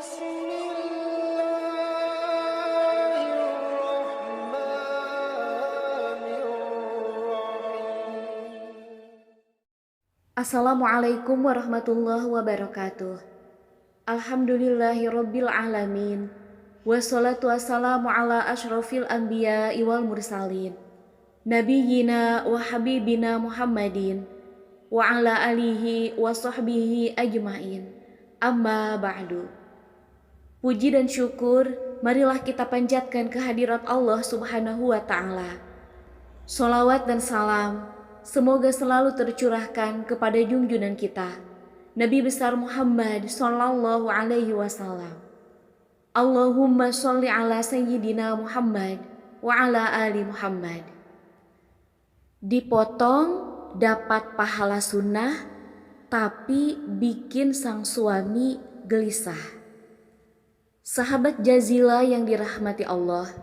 Assalamualaikum warahmatullahi wabarakatuh. Alhamdulillahirabbil alamin. Wassalatu wassalamu ala asyrafil anbiya'i wal mursalin. Nabiyyina wa habibina Muhammadin wa ala alihi wa sahbihi ajmain. Amma ba'du. Puji dan syukur marilah kita panjatkan kehadirat Allah Subhanahu wa taala. Sholawat dan salam semoga selalu tercurahkan kepada junjungan kita, Nabi besar Muhammad sallallahu alaihi wasallam. Allahumma sholli ala sayyidina Muhammad wa ala ali Muhammad. Dipotong dapat pahala sunnah, tapi bikin sang suami gelisah. Sahabat Jazila yang dirahmati Allah,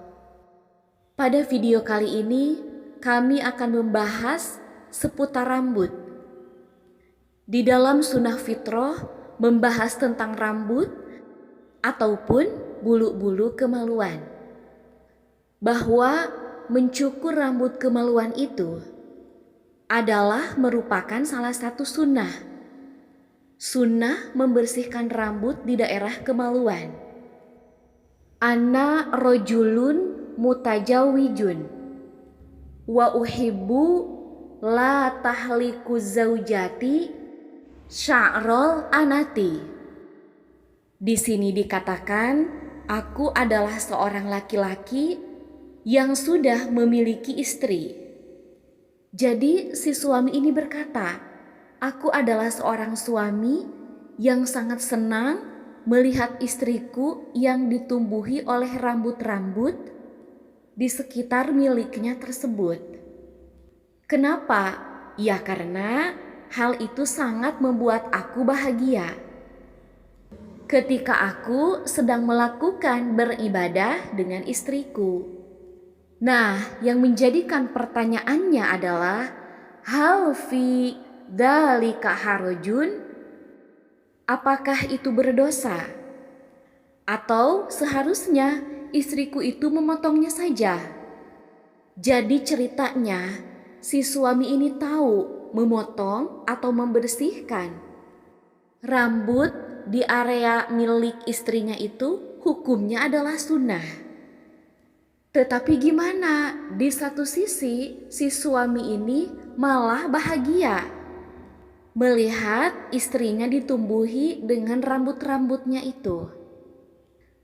pada video kali ini kami akan membahas seputar rambut. Di dalam sunnah fitrah membahas tentang rambut ataupun bulu-bulu kemaluan. Bahwa mencukur rambut kemaluan itu adalah merupakan salah satu sunnah. Sunnah membersihkan rambut di daerah kemaluan. Ana rojulun mutajawijun wa uhibbu la tahliku zaujati sya'rol anati. Di sini dikatakan, aku adalah seorang laki-laki yang sudah memiliki istri. Jadi si suami ini berkata, aku adalah seorang suami yang sangat senang melihat istriku yang ditumbuhi oleh rambut-rambut di sekitar miliknya tersebut. Kenapa? Ya karena hal itu sangat membuat aku bahagia. Ketika aku sedang melakukan beribadah dengan istriku. Nah, yang menjadikan pertanyaannya adalah hal fi dzalika harajun? Apakah itu berdosa? Atau seharusnya istriku itu memotongnya saja? Jadi ceritanya si suami ini tahu memotong atau membersihkan rambut di area milik istrinya itu hukumnya adalah sunnah. Tetapi gimana? Di satu sisi si suami ini malah bahagia melihat istrinya ditumbuhi dengan rambut-rambutnya itu.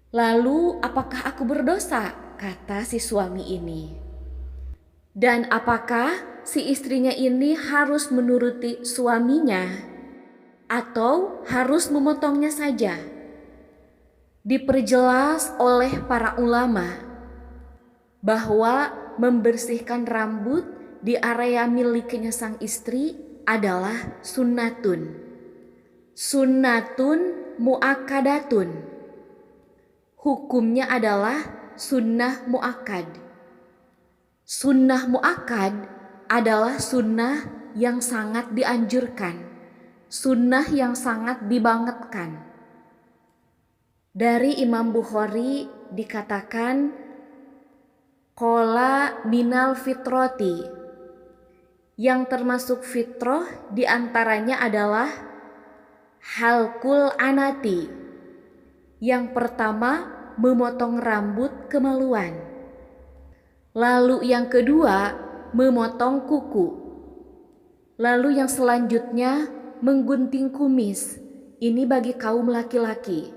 Lalu apakah aku berdosa? Kata si suami ini. Dan apakah si istrinya ini harus menuruti suaminya atau harus memotongnya saja? Diperjelas oleh para ulama bahwa membersihkan rambut di area miliknya sang istri adalah sunnatun. Sunnatun muakkadatun. Hukumnya adalah sunnah muakkad. Sunnah muakkad adalah sunnah yang sangat dianjurkan, sunnah yang sangat dibangetkan. Dari Imam Bukhari dikatakan, qala minal fitrati, yang termasuk fitrah diantaranya adalah halqul anati. Yang pertama, memotong rambut kemaluan. Lalu yang kedua, memotong kuku. Lalu yang selanjutnya, menggunting kumis. Ini bagi kaum laki-laki.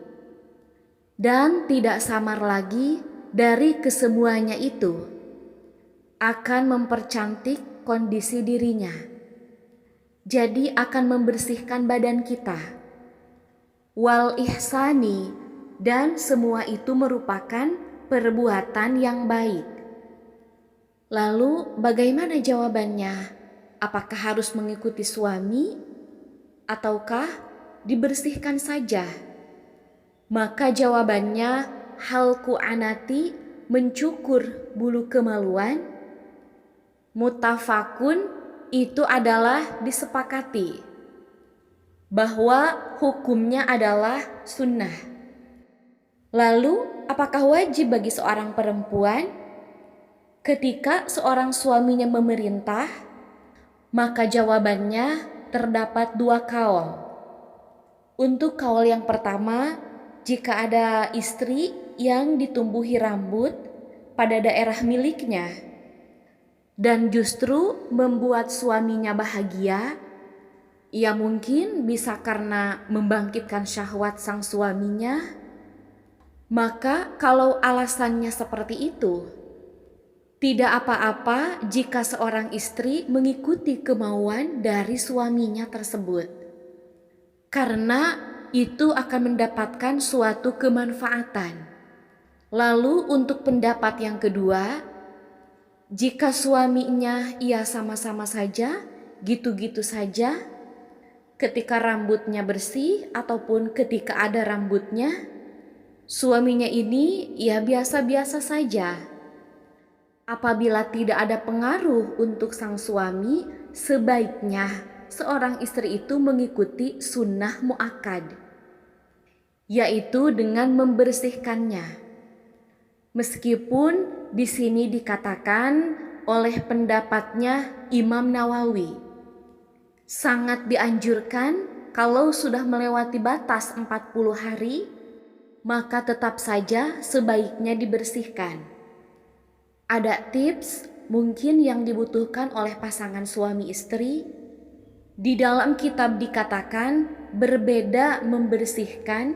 Dan tidak samar lagi dari kesemuanya itu akan mempercantik kondisi dirinya. Jadi akan membersihkan badan kita. Wal ihsani, dan semua itu merupakan perbuatan yang baik. Lalu bagaimana jawabannya? Apakah harus mengikuti suami ataukah dibersihkan saja? Maka jawabannya halqu anati, mencukur bulu kemaluan. Mutafakun, itu adalah disepakati bahwa hukumnya adalah sunnah. Lalu, apakah wajib bagi seorang perempuan ketika seorang suaminya memerintah? Maka jawabannya terdapat dua kaul. Untuk kaul yang pertama, jika ada istri yang ditumbuhi rambut pada daerah miliknya dan justru membuat suaminya bahagia, ia mungkin bisa karena membangkitkan syahwat sang suaminya. Maka kalau alasannya seperti itu, tidak apa-apa jika seorang istri mengikuti kemauan dari suaminya tersebut, karena itu akan mendapatkan suatu kemanfaatan. Lalu untuk pendapat yang kedua, jika suaminya ia sama-sama saja, gitu-gitu saja, ketika rambutnya bersih ataupun ketika ada rambutnya, suaminya ini ya biasa-biasa saja. Apabila tidak ada pengaruh untuk sang suami, sebaiknya seorang istri itu mengikuti sunnah muakkad, yaitu dengan membersihkannya. Meskipun di sini dikatakan oleh pendapatnya Imam Nawawi, sangat dianjurkan kalau sudah melewati batas 40 hari, maka tetap saja sebaiknya dibersihkan. Ada tips mungkin yang dibutuhkan oleh pasangan suami istri. Di dalam kitab dikatakan berbeda membersihkan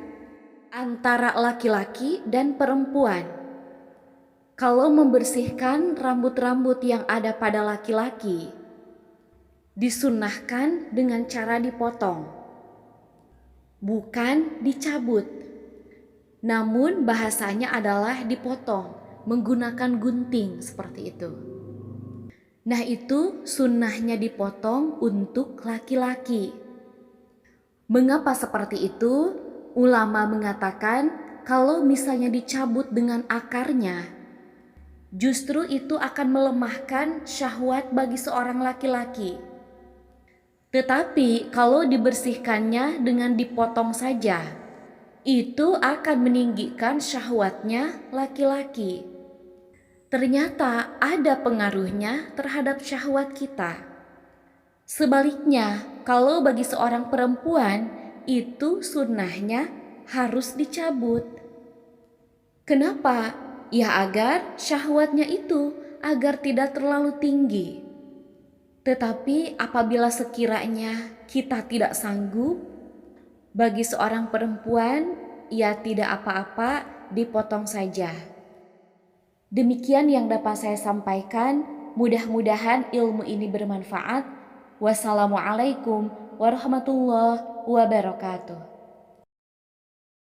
antara laki-laki dan perempuan. Kalau membersihkan rambut-rambut yang ada pada laki-laki, disunnahkan dengan cara dipotong, bukan dicabut. Namun bahasanya adalah dipotong menggunakan gunting seperti itu. Nah, itu sunnahnya dipotong untuk laki-laki. Mengapa seperti itu? Ulama mengatakan kalau misalnya dicabut dengan akarnya, justru itu akan melemahkan syahwat bagi seorang laki-laki. Tetapi kalau dibersihkannya dengan dipotong saja, itu akan meninggikan syahwatnya laki-laki. Ternyata ada pengaruhnya terhadap syahwat kita. Sebaliknya, kalau bagi seorang perempuan, itu sunnahnya harus dicabut. Kenapa? Ya agar syahwatnya itu agar tidak terlalu tinggi. Tetapi apabila sekiranya kita tidak sanggup, bagi seorang perempuan, ya tidak apa-apa, dipotong saja. Demikian yang dapat saya sampaikan. Mudah-mudahan ilmu ini bermanfaat. Wassalamualaikum warahmatullahi wabarakatuh.